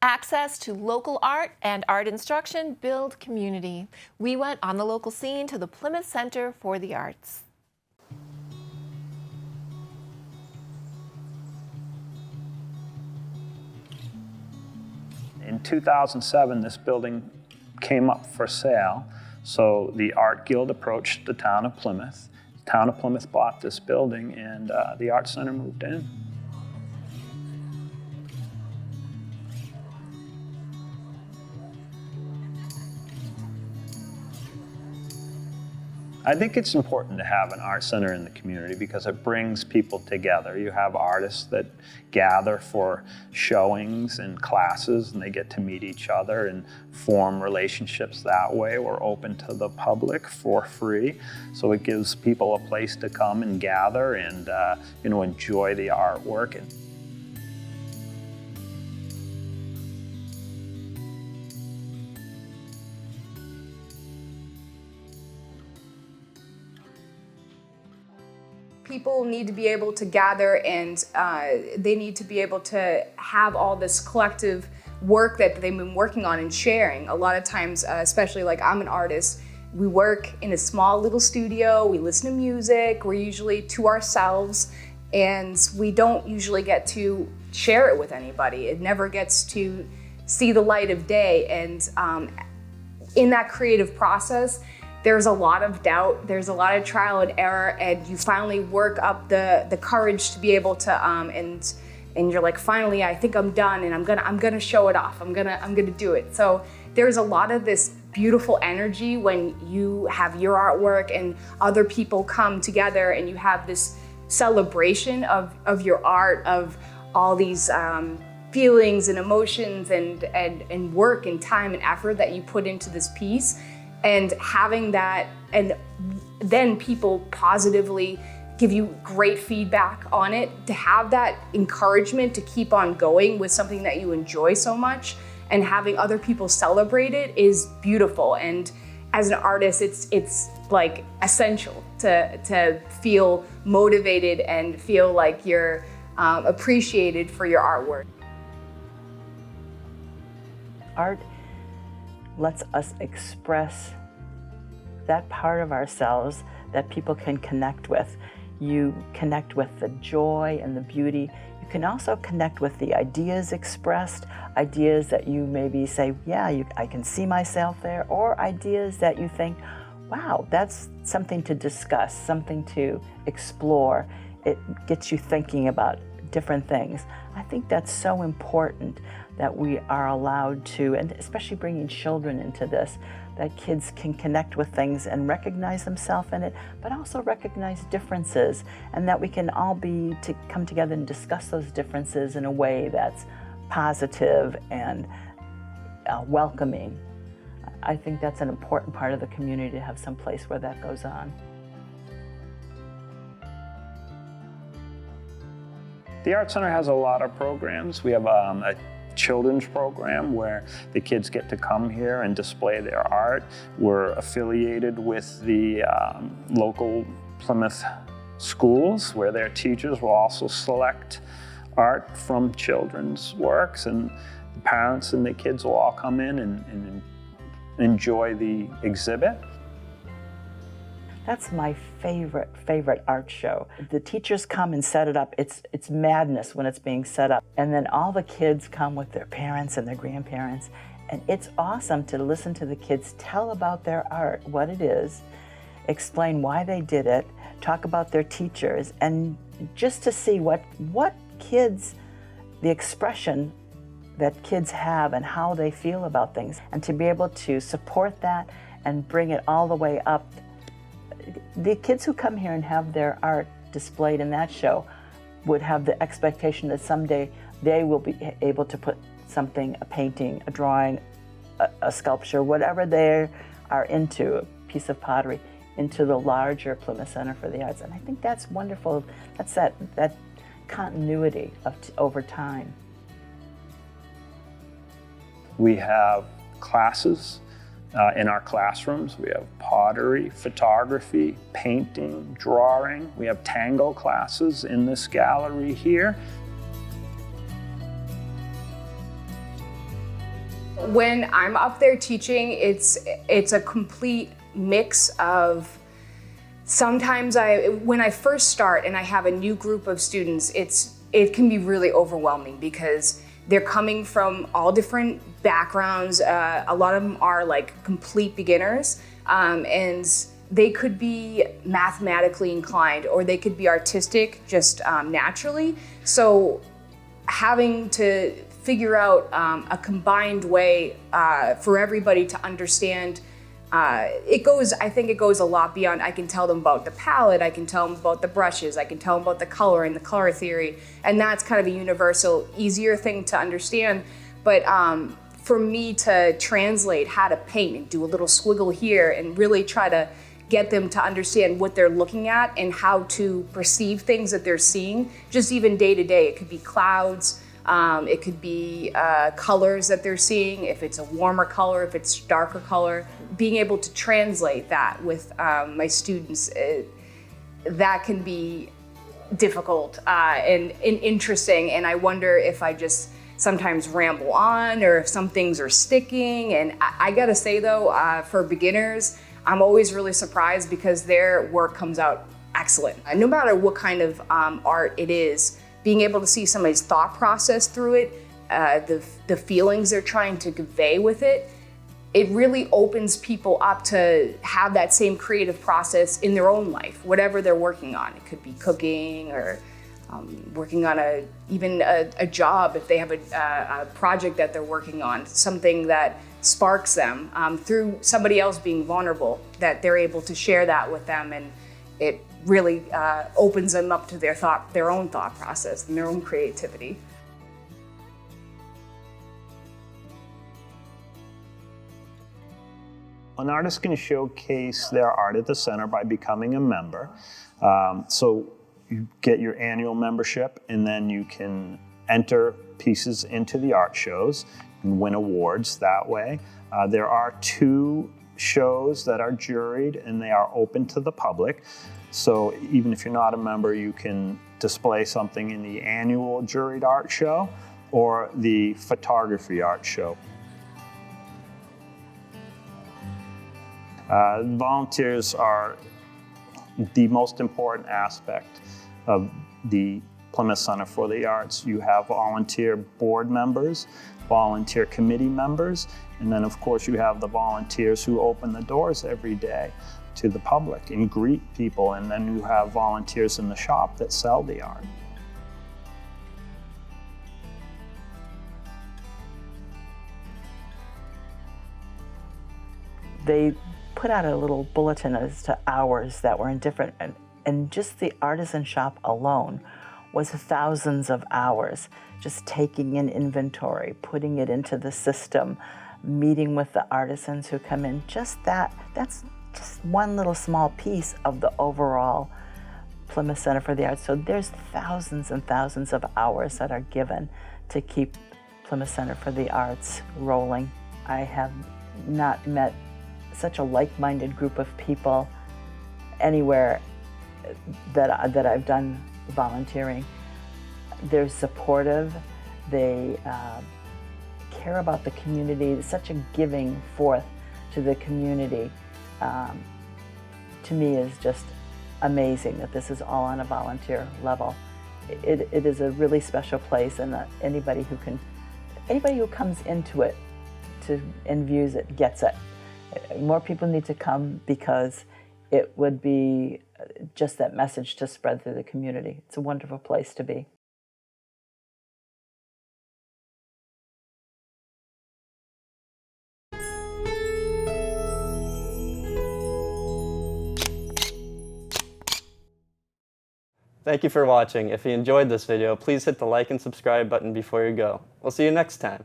Access to local art and art instruction build community. We went on the local scene to the Plymouth Center for the Arts. In 2007, this building came up for sale, so the Art Guild approached the town of Plymouth. The town of Plymouth bought this building, and the Art Center moved in. I think it's important to have an art center in the community because it brings people together. You have artists that gather for showings and classes, and they get to meet each other and form relationships that way. We're open to the public for free, so it gives people a place to come and gather and enjoy the artwork. People need to be able to gather, and they need to be able to have all this collective work that they've been working on and sharing. A lot of times, especially like I'm an artist, we work in a small little studio, we listen to music, we're usually to ourselves, and we don't usually get to share it with anybody. It never gets to see the light of day, and in that creative process, there's a lot of doubt, there's a lot of trial and error, and you finally work up the courage to be able to, and you're like, finally, I think I'm done, and I'm gonna show it off. I'm gonna do it. So there's a lot of this beautiful energy when you have your artwork and other people come together, and you have this celebration of your art, of all these feelings and emotions and work and time and effort that you put into this piece. And having that, and then people positively give you great feedback on it, to have that encouragement to keep on going with something that you enjoy so much, and having other people celebrate it is beautiful. And as an artist, it's like essential to feel motivated and feel like you're appreciated for your artwork. Art lets us express that part of ourselves that people can connect with. You connect with the joy and the beauty. You can also connect with the ideas expressed, ideas that you maybe say, yeah, I can see myself there, or ideas that you think, wow, that's something to discuss, something to explore. It gets you thinking about different things. I think that's so important that we are allowed to, and especially bringing children into this, that kids can connect with things and recognize themselves in it, but also recognize differences, and that we can all come together and discuss those differences in a way that's positive and welcoming. I think that's an important part of the community, to have some place where that goes on. The Art Center has a lot of programs. We have a children's program where the kids get to come here and display their art. We're affiliated with the local Plymouth schools, where their teachers will also select art from children's works, and the parents and the kids will all come in and enjoy the exhibit. That's my favorite art show. The teachers come and set it up. It's madness when it's being set up. And then all the kids come with their parents and their grandparents. And it's awesome to listen to the kids tell about their art, what it is, explain why they did it, talk about their teachers, and just to see what kids, the expression that kids have and how they feel about things. And to be able to support that and bring it all the way up. The kids who come here and have their art displayed in that show would have the expectation that someday they will be able to put something, a painting, a drawing, a sculpture, whatever they are into, a piece of pottery, into the larger Plymouth Center for the Arts. And I think that's wonderful. That's that continuity over time. We have classes in our classrooms. We have pottery, photography, painting, drawing. We have tango classes in this gallery here. When I'm up there teaching, it's a complete mix of, sometimes when I first start and I have a new group of students, it can be really overwhelming because they're coming from all different backgrounds. A lot of them are like complete beginners, and they could be mathematically inclined or they could be artistic just naturally. So having to figure out a combined way for everybody to understand, I think it goes a lot beyond, I can tell them about the palette, I can tell them about the brushes, I can tell them about the color and the color theory, and that's kind of a universal, easier thing to understand. But for me to translate how to paint and do a little squiggle here and really try to get them to understand what they're looking at and how to perceive things that they're seeing, just even day to day. It could be clouds, it could be colors that they're seeing, if it's a warmer color, if it's darker color. Being able to translate that with my students, that can be difficult and interesting, and I wonder if I just sometimes ramble on or if some things are sticking. And I gotta say though, for beginners, I'm always really surprised because their work comes out excellent. No matter what kind of art it is, being able to see somebody's thought process through it, the feelings they're trying to convey with it, it really opens people up to have that same creative process in their own life, whatever they're working on. It could be cooking or working on even a job, if they have a project that they're working on, something that sparks them through somebody else being vulnerable, that they're able to share that with them, and it really opens them up to their own thought process and their own creativity. An artist can showcase their art at the center by becoming a member. So you get your annual membership, and then you can enter pieces into the art shows and win awards that way. There are 2 shows that are juried, and they are open to the public. So even if you're not a member, you can display something in the annual juried art show or the photography art show. Volunteers are the most important aspect of the Plymouth Center for the Arts. You have volunteer board members, volunteer committee members, and then of course you have the volunteers who open the doors every day to the public and greet people, and then you have volunteers in the shop that sell the art. They put out a little bulletin as to hours that were in different, and just the artisan shop alone was thousands of hours, just taking in inventory, putting it into the system, meeting with the artisans who come in. That's just one little small piece of the overall Plymouth Center for the Arts. So there's thousands and thousands of hours that are given to keep Plymouth Center for the Arts rolling. I have not met such a like-minded group of people anywhere that I've done volunteering. They're supportive, they care about the community. It's such a giving forth to the community. To me is just amazing that this is all on a volunteer level. It is a really special place, and anybody who comes into it and views it gets it. More people need to come because it would be just that message to spread through the community. It's a wonderful place to be. Thank you for watching. If you enjoyed this video, please hit the like and subscribe button before you go. We'll see you next time.